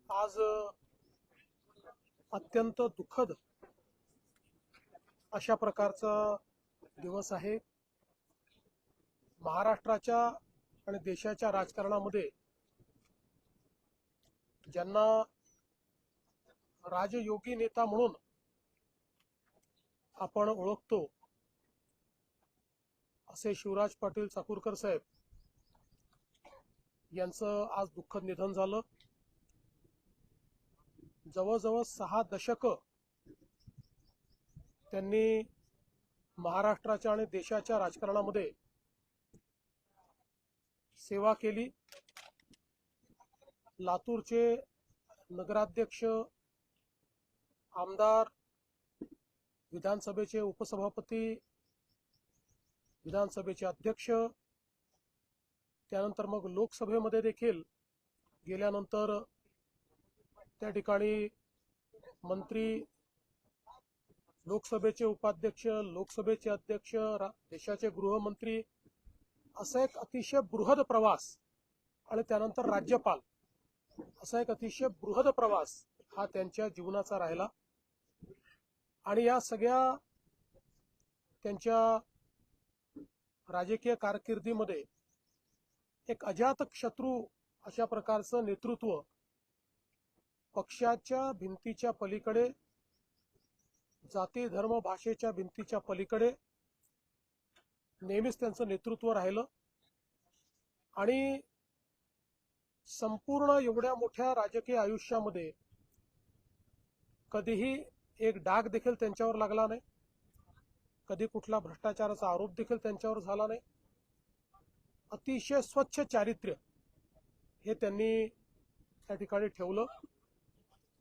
आज अत्यंत दुःखद अशा प्रकारचा दिवस आहे। महाराष्ट्राच्या आणि देशाच्या राजकारणामध्ये ज्यांना राजयोगी नेता म्हणून आपण ओळखतो असे शिवराज पाटील चाकूरकर साहेब यांचं आज दुःखद निधन झालं। जवळजवळ 6 दशकं त्यांनी महाराष्ट्राच्या आणि देशाच्या राजकारणामध्ये सेवा केली। लातूरचे नगराध्यक्ष, आमदार, विधानसभेचे उपसभापती, विधानसभेचे अध्यक्ष, त्यानंतर मग लोकसभेमध्ये देखील गेल्यानंतर त्या ठिकाणी मंत्री, लोकसभेचे उपाध्यक्ष, लोकसभेचे अध्यक्ष, देशाचे गृहमंत्री, असा एक अतिशय बृहद प्रवास आणि त्यानंतर राज्यपाल, असा एक अतिशय बृहद प्रवास हा त्यांच्या जीवनाचा राहिला। आणि या सगळ्या त्यांच्या राजकीय कारकिर्दीमध्ये एक अजातशत्रू अशा प्रकारचं नेतृत्व, पक्षाच्या भिंतीच्या पलीकडे, जाती धर्म भाषेच्या भिंतीच्या पलीकडे नेहमीच त्यांचं नेतृत्व राहिलं। आणि संपूर्ण एवढ्या मोठ्या राजकीय आयुष्यामध्ये कधीही एक डाग देखील त्यांच्यावर लागला नाही, कधी कुठला भ्रष्टाचाराचा आरोप देखील त्यांच्यावर झाला नाही। अतिशय स्वच्छ चारित्र्य हे त्यांनी त्या ठिकाणी ठेवलं।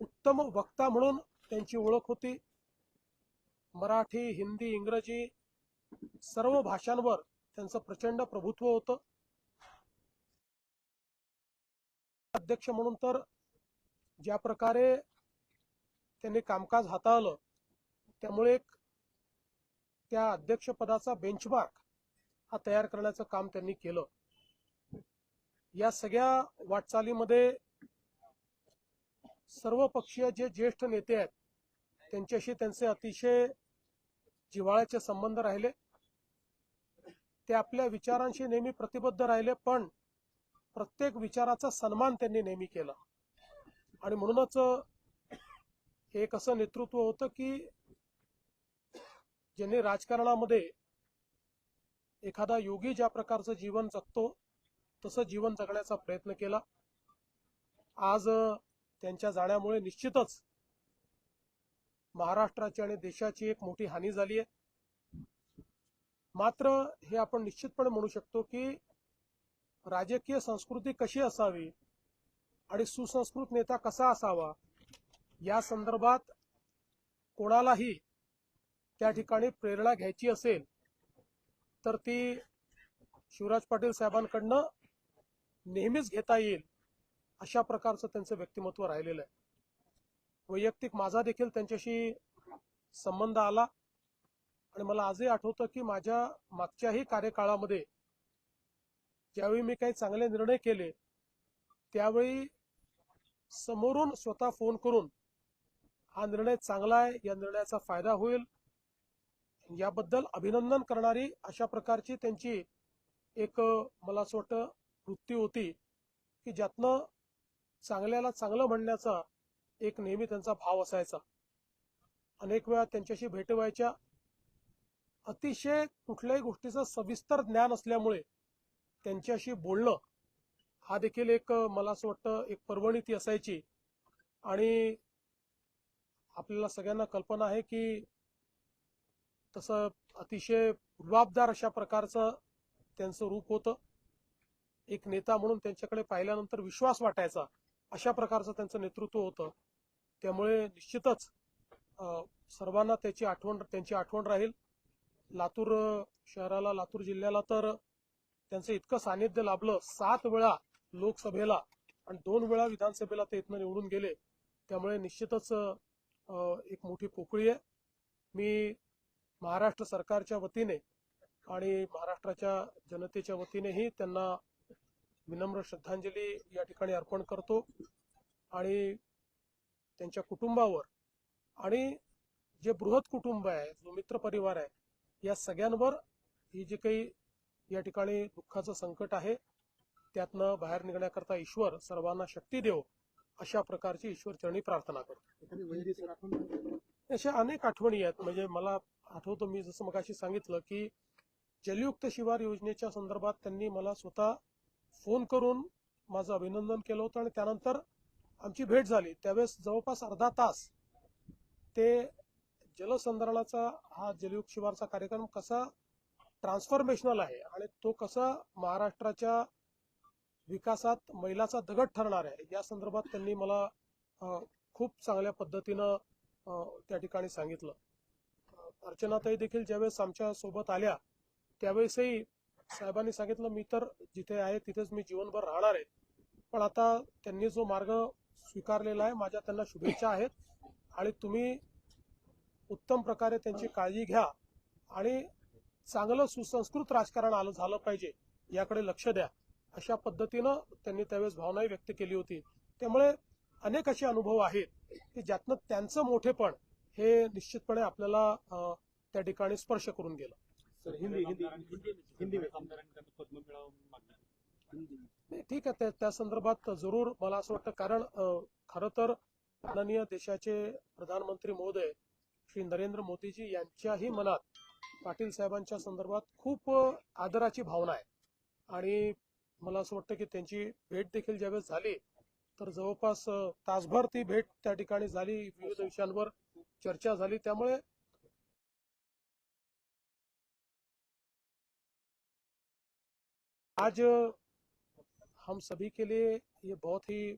उत्तम वक्ता म्हणून त्यांची ओळख होती। मराठी, हिंदी, इंग्रजी सर्व भाषांवर त्यांचं प्रचंड प्रभुत्व होतं। अध्यक्ष म्हणून तर ज्या प्रकारे त्यांनी कामकाज हाताळलं, त्यामुळे त्या अध्यक्षपदाचा बेंचमार्क हा तयार करण्याचं काम त्यांनी केलं। या सगळ्या वाटचालीमध्ये सर्व पक्षीय जे ज्येष्ठ नेते आहेत त्यांच्याशी त्यांचे अतिशय जिव्हाळ्याचे संबंध राहिले। ते आपल्या विचारांशी नेहमी प्रतिबद्ध राहिले, पण प्रत्येक विचाराचा सन्मान त्यांनी नेहमी केला। आणि म्हणूनच हे एक असं नेतृत्व होतं की ज्यांनी राजकारणामध्ये एखादा योगी ज्या प्रकारचं जीवन जगतो तसं जीवन जगण्याचा प्रयत्न केला। आज त्यांच्या जाण्यामुळे निश्चितच महाराष्ट्राची आणि देशाची एक मोठी हानी झाली आहे। मात्र हे आपण निश्चितपणे म्हणू शकतो की राजकीय संस्कृती कशी असावी आणि सुसंस्कृत नेता कसा असावा या संदर्भात कोणालाही त्या ठिकाणी प्रेरणा घ्यायची असेल तर ती शिवराज पाटील साहेबांकडनं नेहमीच घेता येईल अशा प्रकारचं त्यांचं व्यक्तिमत्व राहिलेलं आहे। वैयक्तिक माझा देखील त्यांच्याशी संबंध आला आणि मला आजही आठवतं की माझ्या मागच्याही कार्यकाळामध्ये ज्यावेळी मी काही चांगले निर्णय केले त्यावेळी समोरून स्वतः फोन करून हा निर्णय चांगला आहे, या निर्णयाचा फायदा होईल याबद्दल अभिनंदन करणारी अशा प्रकारची त्यांची एक मला असं वाटतं वृत्ती होती की ज्यातनं चांगल्याला चांगलं म्हणण्याचा एक नेहमी त्यांचा भाव असायचा। अनेक वेळा त्यांच्याशी भेट व्हायच्या। अतिशय कुठल्याही गोष्टीचं सविस्तर ज्ञान असल्यामुळे त्यांच्याशी बोलणं हा देखील एक मला असं वाटतं एक पर्वणी ती असायची। आणि आपल्याला सगळ्यांना कल्पना आहे की तसं अतिशय रुबाबदार अशा प्रकारचं त्यांचं रूप होतं। एक नेता म्हणून त्यांच्याकडे पाहिल्यानंतर विश्वास वाटायचा अशा प्रकारचं त्यांचं नेतृत्व होतं। त्यामुळे निश्चितच सर्वांना त्यांची आठवण राहील। लातूर शहराला, लातूर जिल्ह्याला तर त्यांचं इतकं सानिध्य लाभलं। 7 वेळा लोकसभेला आणि 2 वेळा विधानसभेला ते इथनं निवडून गेले। त्यामुळे निश्चितच एक मोठी पोकळी आहे। मी महाराष्ट्र सरकारच्या वतीने आणि महाराष्ट्राच्या जनतेच्या वतीनेही त्यांना विनम्र श्रद्धांजली या ठिकाणी अर्पण करतो आणि त्यांच्या कुटुंबावर आणि जे बृहत कुटुंब आहे, जो मित्र परिवार आहे, या सगळ्यांवर ही जी काही या ठिकाणी दुःखाचं संकट आहे त्यातनं बाहेर निघण्याकरता ईश्वर सर्वांना शक्ती देव, अशा प्रकारची ईश्वर चरणी प्रार्थना करतो. अशा अनेक आठवणी आहेत. म्हणजे मला आठवतं, मी जसं मगाशी सांगितलं की जलयुक्त शिवार योजनेच्या संदर्भात त्यांनी मला स्वतः फोन करून माझं अभिनंदन केलं होतं आणि त्यानंतर आमची भेट झाली. त्यावेळेस जवळपास अर्धा तास ते जलसंधारणाचा हा जलयुक्त शिवारचा कार्यक्रम कसा ट्रान्सफॉर्मेशनल आहे आणि तो कसा महाराष्ट्राच्या विकासात मैलाचा दगड ठरणार आहे या संदर्भात त्यांनी मला खूप चांगल्या पद्धतीनं त्या ठिकाणी सांगितलं. अर्चनाताई देखील ज्यावेळेस आमच्या सोबत आल्या त्यावेळेसही साहेबांनी सांगितलं, मी तर जिथे आहे तिथेच मी जीवनभर राहणार आहे, पण आता त्यांनी जो मार्ग स्वीकारलेला आहे माझ्या त्यांना शुभेच्छा आहेत आणि तुम्ही उत्तम प्रकारे त्यांची काळजी घ्या आणि चांगलं सुसंस्कृत राजकारण झालं पाहिजे याकडे लक्ष द्या, अशा पद्धतीनं त्यांनी त्यावेळेस भावनाही व्यक्त केली होती. त्यामुळे अनेक असे अनुभव आहेत की ज्यातनं त्यांचं मोठेपण हे निश्चितपणे आपल्याला त्या ठिकाणी स्पर्श करून गेलं. ठीक आहे, त्या संदर्भात जरूर मला असं वाटतं, कारण खरं तर माननीय देशाचे प्रधानमंत्री महोदय श्री नरेंद्र मोदीजी यांच्याही मनात पाटील साहेबांच्या संदर्भात खूप आदराची भावना आहे आणि मला असं वाटतं की त्यांची भेट देखील ज्यावेळेस झाली तर जवळपास तासभर ती भेट त्या ठिकाणी झाली, विविध विषयांवर चर्चा झाली. त्यामुळे आज हम सभी के लिए ये बहुत ही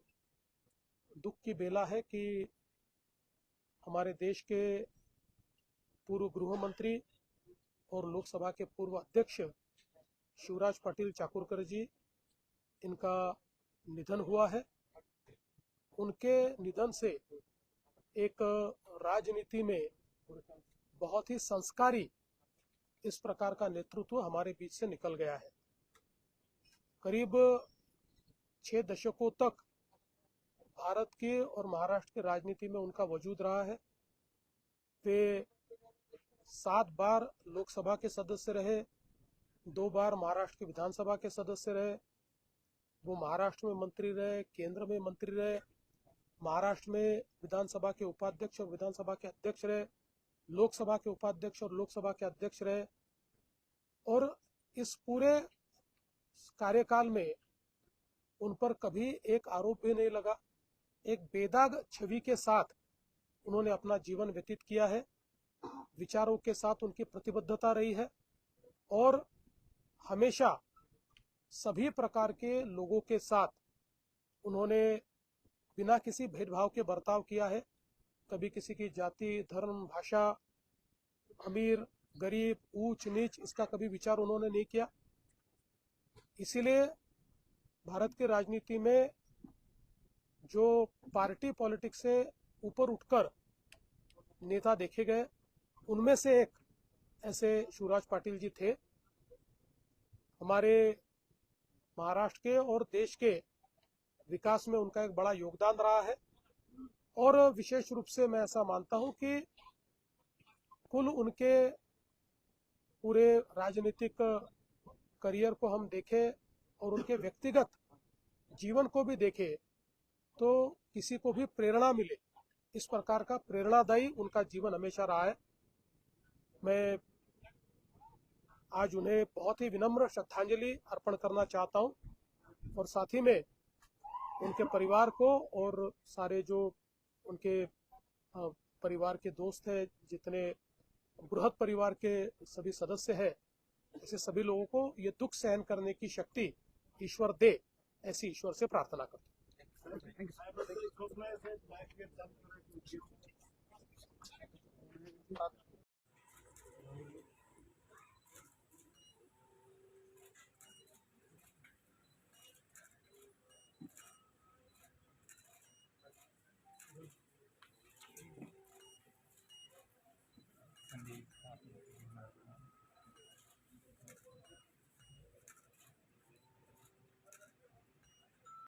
दुख की बेला है कि हमारे देश के पूर्व गृह मंत्री और लोकसभा के पूर्व अध्यक्ष शिवराज पाटिल चाकूरकर जी, इनका निधन हुआ है. उनके निधन से एक राजनीति में बहुत ही संस्कारी इस प्रकार का नेतृत्व हमारे बीच से निकल गया है. करीब 6 दशकों तक भारत के और महाराष्ट्र की राजनीति में उनका वजूद रहा है. वे 7 बार लोकसभा के सदस्य रहे, 2 बार महाराष्ट्र की विधानसभा के सदस्य रहे. वो महाराष्ट्र में मंत्री रहे, केंद्र में मंत्री रहे, महाराष्ट्र में विधानसभा के उपाध्यक्ष और विधानसभा के अध्यक्ष रहे, लोकसभा के उपाध्यक्ष और लोकसभा के अध्यक्ष रहे. और इस पूरे कार्यकाल में उन पर कभी एक आरोप भी नहीं लगा. एक बेदाग छवि के साथ उन्होंने अपना जीवन व्यतीत किया है. विचारों के साथ उनकी प्रतिबद्धता रही है और हमेशा सभी प्रकार के लोगों के साथ उन्होंने बिना किसी भेदभाव के बर्ताव किया है. कभी किसी की जाति, धर्म, भाषा, अमीर, गरीब, ऊंच नीच, इसका कभी विचार उन्होंने नहीं किया. इसीलिए भारत की राजनीति में जो पार्टी पॉलिटिक्स से ऊपर उठकर नेता देखे गए, उनमें से एक ऐसे शिवराज पाटिल जी थे. हमारे महाराष्ट्र के और देश के विकास में उनका एक बड़ा योगदान रहा है और विशेष रूप से मैं ऐसा मानता हूं कि कुल उनके पूरे राजनीतिक करियर को हम देखें और उनके व्यक्तिगत जीवन को भी देखें तो किसी को भी प्रेरणा मिले, इस प्रकार का प्रेरणादायी उनका जीवन हमेशा रहा है. मैं आज उन्हें बहुत ही विनम्र श्रद्धांजलि अर्पण करना चाहता हूं और साथ ही में उनके परिवार को और सारे जो उनके परिवार के दोस्त हैं, जितने बृहत परिवार के सभी सदस्य हैं, ऐसे सभी लोगों को ये दुख सहन करने की शक्ति ईश्वर दे, ऐसी ईश्वर से प्रार्थना करता हूं.